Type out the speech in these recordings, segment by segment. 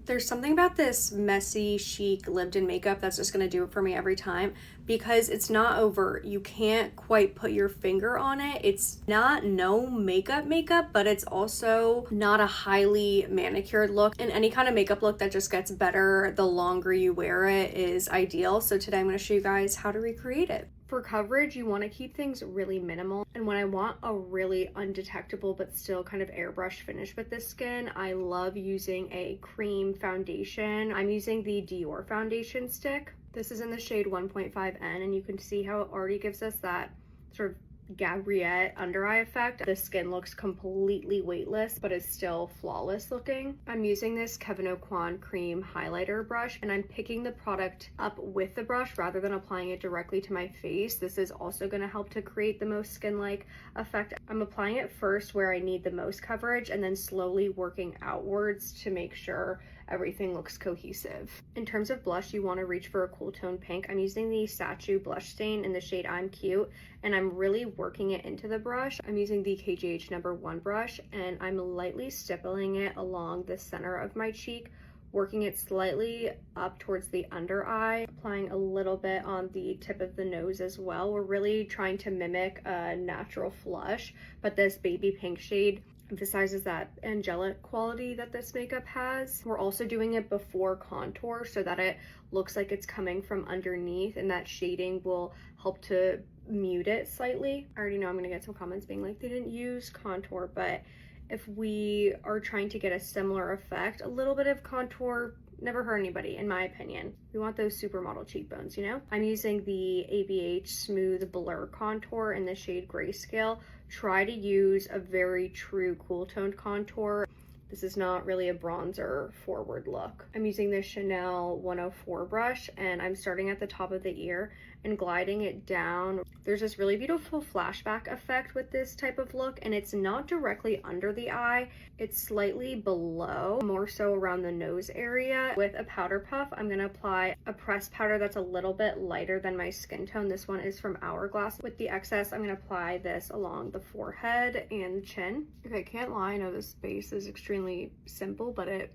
There's something about this messy, chic, lived-in makeup that's just gonna do it for me every time because it's not overt. You can't quite put your finger on it. It's not no makeup, but it's also not a highly manicured look. And any kind of makeup look that just gets better the longer you wear it is ideal. So today I'm gonna show you guys how to recreate it. For coverage, you want to keep things really minimal. And when I want a really undetectable but still kind of airbrush finish with this skin, I love using a cream foundation. I'm using the Dior foundation stick. This is in the shade 1.5N, and you can see how it already gives us that sort of Gabriette under eye effect. The skin looks completely weightless, but is still flawless looking. I'm using this Kevyn Aucoin cream highlighter brush, and I'm picking the product up with the brush rather than applying it directly to my face. This is also going to help to create the most skin-like effect. I'm applying it first where I need the most coverage, and then slowly working outwards to make sure everything looks cohesive. In terms of blush, you want to reach for a cool tone pink. I'm using the Sachu blush stain in the shade I'm Cute, and I'm really working it into the brush. I'm using the KGH number 1 brush, and I'm lightly stippling it along the center of my cheek, working it slightly up towards the under eye, applying a little bit on the tip of the nose as well. We're really trying to mimic a natural flush, but this baby pink shade emphasizes that angelic quality that this makeup has. We're also doing it before contour so that it looks like it's coming from underneath, and that shading will help to mute it slightly. I already know I'm gonna get some comments being like, they didn't use contour, but if we are trying to get a similar effect, a little bit of contour never hurt anybody, in my opinion. We want those supermodel cheekbones, you know? I'm using the ABH Smooth Blur Contour in the shade Grayscale. Try to use a very true cool toned contour. This is not really a bronzer forward look. I'm using the Chanel 104 brush, and I'm starting at the top of the ear and gliding it down. There's this really beautiful flashback effect with this type of look, and it's not directly under the eye, it's slightly below, more so around the nose area. With a powder puff, I'm gonna apply a pressed powder that's a little bit lighter than my skin tone. This one is from Hourglass. With the excess, I'm gonna apply this along the forehead and chin. Okay, can't lie, I know this base is extremely simple, but it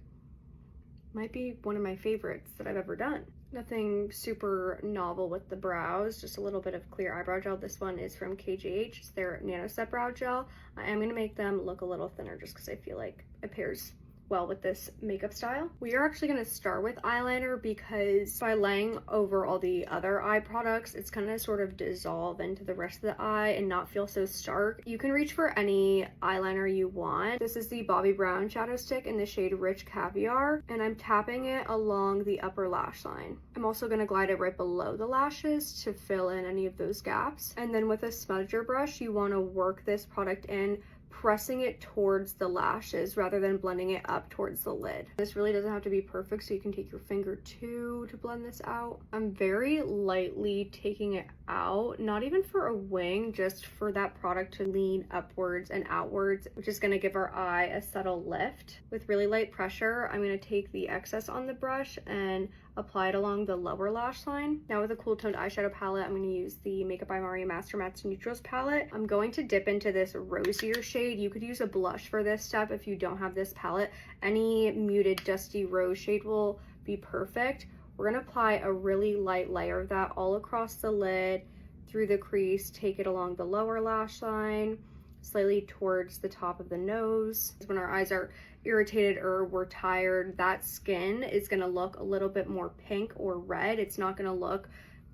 might be one of my favorites that I've ever done. Nothing super novel with the brows, just a little bit of clear eyebrow gel. This one is from KGH, it's their Nano Set Brow Gel. I am gonna make them look a little thinner just because I feel like it pairs well with this makeup style. We are actually going to start with eyeliner because by laying over all the other eye products, it's going to sort of dissolve into the rest of the eye and not feel so stark. You can reach for any eyeliner you want. This is the Bobbi Brown shadow stick in the shade Rich Caviar, and I'm tapping it along the upper lash line. I'm also going to glide it right below the lashes to fill in any of those gaps. And then with a smudger brush, you want to work this product in, pressing it towards the lashes rather than blending it up towards the lid. This really doesn't have to be perfect, so you can take your finger too to blend this out. I'm very lightly taking it out, not even for a wing, just for that product to lean upwards and outwards, which is going to give our eye a subtle lift. With really light pressure, I'm going to take the excess on the brush and apply it along the lower lash line. Now with a cool toned eyeshadow palette, I'm going to use the Makeup by Maria Master Mattes Neutrals palette. I'm going to dip into this rosier shade. You could use a blush for this step if you don't have this palette. Any muted dusty rose shade will be perfect. We're going to apply a really light layer of that all across the lid, through the crease, take it along the lower lash line, slightly towards the top of the nose. When our eyes are irritated or we're tired, that skin is going to look a little bit more pink or red. It's not going to look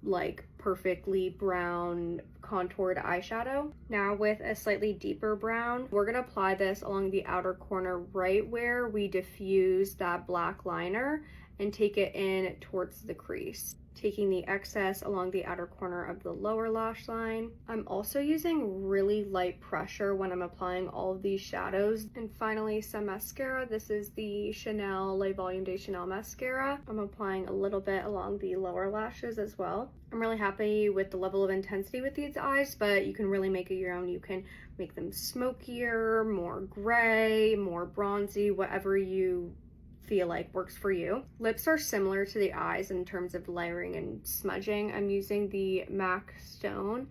like perfectly brown contoured eyeshadow. Now with a slightly deeper brown, we're going to apply this along the outer corner right where we diffuse that black liner and take it in towards the crease, taking the excess along the outer corner of the lower lash line. I'm also using really light pressure when I'm applying all of these shadows. And finally, some mascara. This is the Chanel Le Volume de Chanel mascara. I'm applying a little bit along the lower lashes as well. I'm really happy with the level of intensity with these eyes, but you can really make it your own. You can make them smokier, more gray, more bronzy, whatever you feel like works for you. Lips are similar to the eyes in terms of layering and smudging. I'm using the MAC Stone,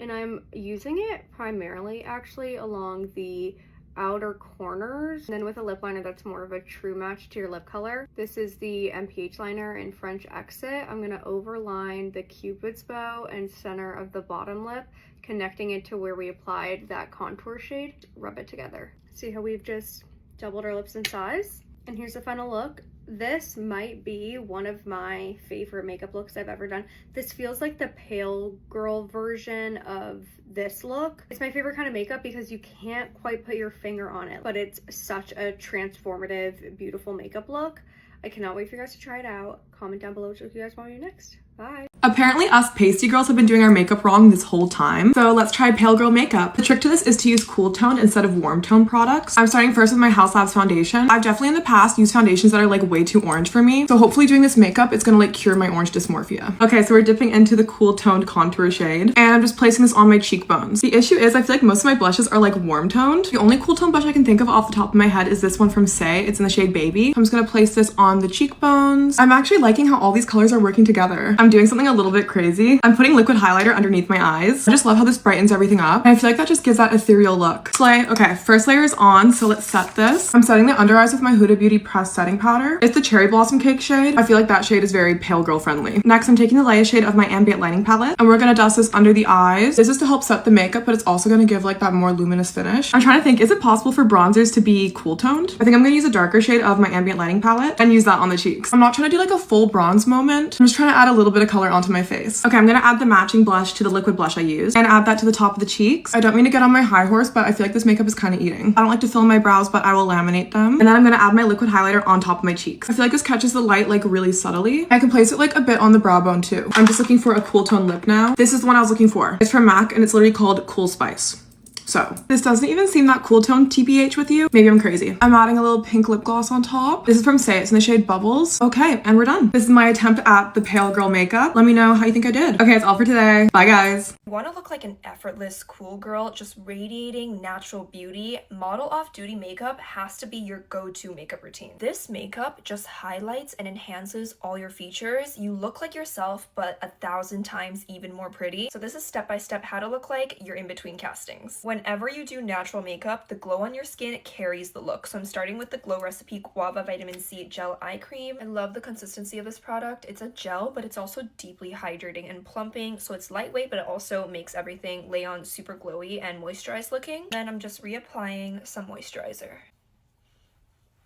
and I'm using it primarily actually along the outer corners. And then with a lip liner that's more of a true match to your lip color. This is the MPH liner in French Exit. I'm gonna overline the Cupid's bow and center of the bottom lip, connecting it to where we applied that contour shade. Rub it together. See how we've just doubled our lips in size? And here's the final look. This might be one of my favorite makeup looks I've ever done. This feels like the pale girl version of this look. It's my favorite kind of makeup because you can't quite put your finger on it, but it's such a transformative, beautiful makeup look. I cannot wait for you guys to try it out. Comment down below which look you guys want me to do next. Bye. Apparently us pasty girls have been doing our makeup wrong this whole time. So let's try pale girl makeup. The trick to this is to use cool toned instead of warm tone products. I'm starting first with my Haus Labs foundation. I've definitely in the past used foundations that are like way too orange for me. So hopefully doing this makeup, it's gonna like cure my orange dysmorphia. Okay, so we're dipping into the cool toned contour shade and I'm just placing this on my cheekbones. The issue is I feel like most of my blushes are like warm toned. The only cool tone blush I can think of off the top of my head is this one from Saie. It's in the shade Baby. I'm just gonna place this on the cheekbones. I'm actually liking how all these colors are working together. I'm doing something a little bit crazy. I'm putting liquid highlighter underneath my eyes. I just love how this brightens everything up. And I feel like that just gives that ethereal look. Slay. Okay, first layer is on, so let's set this. I'm setting the under eyes with my Huda Beauty pressed setting powder. It's the Cherry Blossom Cake shade. I feel like that shade is very pale girl friendly. Next, I'm taking the lightest shade of my ambient lighting palette and we're gonna dust this under the eyes. This is to help set the makeup, but it's also gonna give like that more luminous finish. I'm trying to think, is it possible for bronzers to be cool toned? I think I'm gonna use a darker shade of my ambient lighting palette and use that on the cheeks. I'm not trying to do like a full bronze moment. I'm just trying to add a little bit of color onto my face. Okay, I'm gonna add the matching blush to the liquid blush I used and add that to the top of the cheeks. I don't mean to get on my high horse, but I feel like this makeup is kind of eating. I don't like to fill in my brows, but I will laminate them. And then I'm gonna add my liquid highlighter on top of my cheeks. I feel like this catches the light like really subtly. I can place it like a bit on the brow bone too. I'm just looking for a cool tone lip now. This is the one I was looking for. It's from MAC and it's literally called Cool Spice. So this doesn't even seem that cool tone TBH with you. Maybe I'm crazy. I'm adding a little pink lip gloss on top. This is from Saie. It's in the shade Bubbles. Okay, and we're done. This is my attempt at the pale girl makeup. Let me know how you think I did. Okay, it's all for today. Bye guys. Want to look like an effortless cool girl, just radiating natural beauty? Model Off Duty makeup has to be your go-to makeup routine. This makeup just highlights and enhances all your features. You look like yourself, but 1,000 times even more pretty. So this is step-by-step how to look like you're in between castings. Whenever you do natural makeup, the glow on your skin carries the look. So I'm starting with the Glow Recipe Guava Vitamin C Gel Eye Cream. I love the consistency of this product. It's a gel, but it's also deeply hydrating and plumping. So it's lightweight, but it also makes everything lay on super glowy and moisturized looking. Then I'm just reapplying some moisturizer.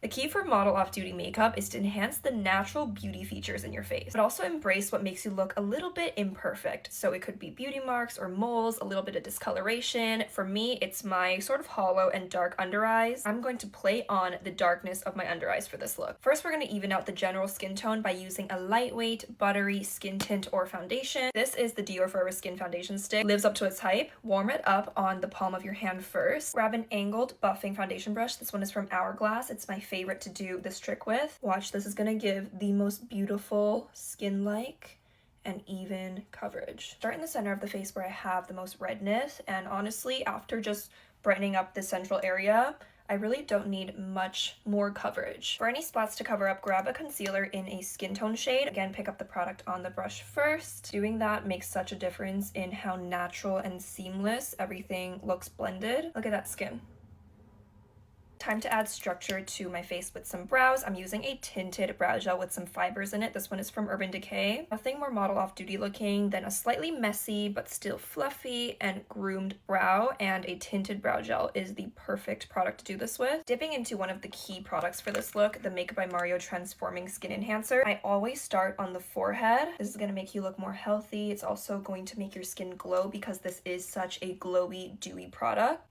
The key for Model Off Duty makeup is to enhance the natural beauty features in your face, but also embrace what makes you look a little bit imperfect. So it could be beauty marks or moles, a little bit of discoloration. For me, it's my sort of hollow and dark under eyes. I'm going to play on the darkness of my under eyes for this look. First, we're going to even out the general skin tone by using a lightweight, buttery skin tint or foundation. This is the Dior Forever Skin Foundation Stick. Lives up to its hype. Warm it up on the palm of your hand first. Grab an angled buffing foundation brush. This one is from Hourglass. It's my favorite to do this trick with. Watch, this is gonna give the most beautiful skin-like and even coverage. Start in the center of the face where I have the most redness, and honestly, after just brightening up the central area, I really don't need much more coverage. For any spots to cover up, grab a concealer in a skin tone shade. Again, pick up the product on the brush first. Doing that makes such a difference in how natural and seamless everything looks blended. Look at that skin. Time to add structure to my face with some brows. I'm using a tinted brow gel with some fibers in it. This one is from Urban Decay. Nothing more Model Off Duty looking than a slightly messy but still fluffy and groomed brow, and a tinted brow gel is the perfect product to do this with. Dipping into one of the key products for this look, the Makeup by Mario Transforming Skin Enhancer. I always start on the forehead. This is going to make you look more healthy. It's also going to make your skin glow because this is such a glowy, dewy product.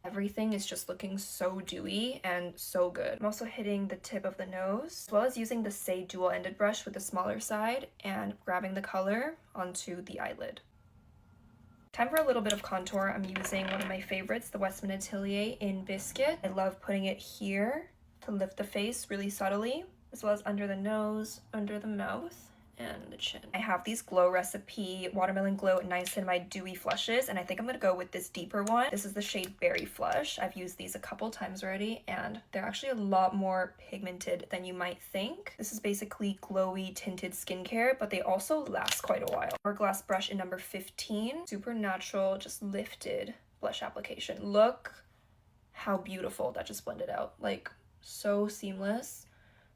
Everything is just looking so dewy and so good. I'm also hitting the tip of the nose, as well as using the Saie dual-ended brush with the smaller side and grabbing the color onto the eyelid. Time for a little bit of contour. I'm using one of my favorites, the Westman Atelier in Biscuit. I love putting it here to lift the face really subtly, as well as under the nose, under the mouth, and the chin. I have these Glow Recipe Watermelon Glow Niacinamide Dewy Flushes, and I think I'm gonna go with this deeper one. This is the shade Berry Flush. I've used these a couple times already, and they're actually a lot more pigmented than you might think. This is basically glowy tinted skincare, but they also last quite a while. Hourglass brush in number 15. Super natural, just lifted blush application. Look how beautiful that just blended out. Like, so seamless,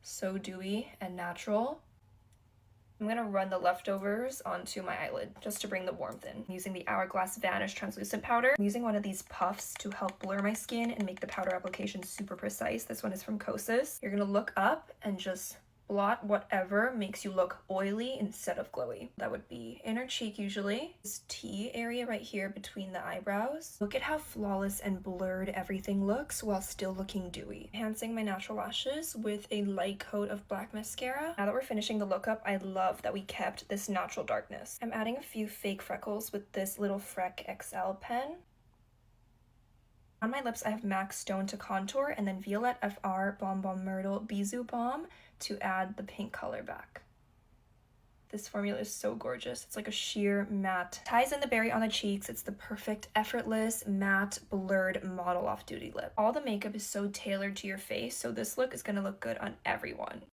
so dewy and natural. I'm gonna run the leftovers onto my eyelid just to bring the warmth in. I'm using the Hourglass Vanish Translucent Powder. I'm using one of these puffs to help blur my skin and make the powder application super precise. This one is from Kosas. You're gonna look up and just blot whatever makes you look oily instead of glowy. That would be inner cheek usually. This T area right here between the eyebrows. Look at how flawless and blurred everything looks while still looking dewy. Enhancing my natural lashes with a light coat of black mascara. Now that we're finishing the look up, I love that we kept this natural darkness. I'm adding a few fake freckles with this little Freck XL pen. On my lips, I have MAC Stone to contour and then Violette FR Balm Balm Myrtle Bisou Balm to add the pink color back. This formula is so gorgeous. It's like a sheer matte. Ties in the berry on the cheeks. It's the perfect, effortless, matte, blurred model off-duty lip. All the makeup is so tailored to your face, so this look is gonna look good on everyone.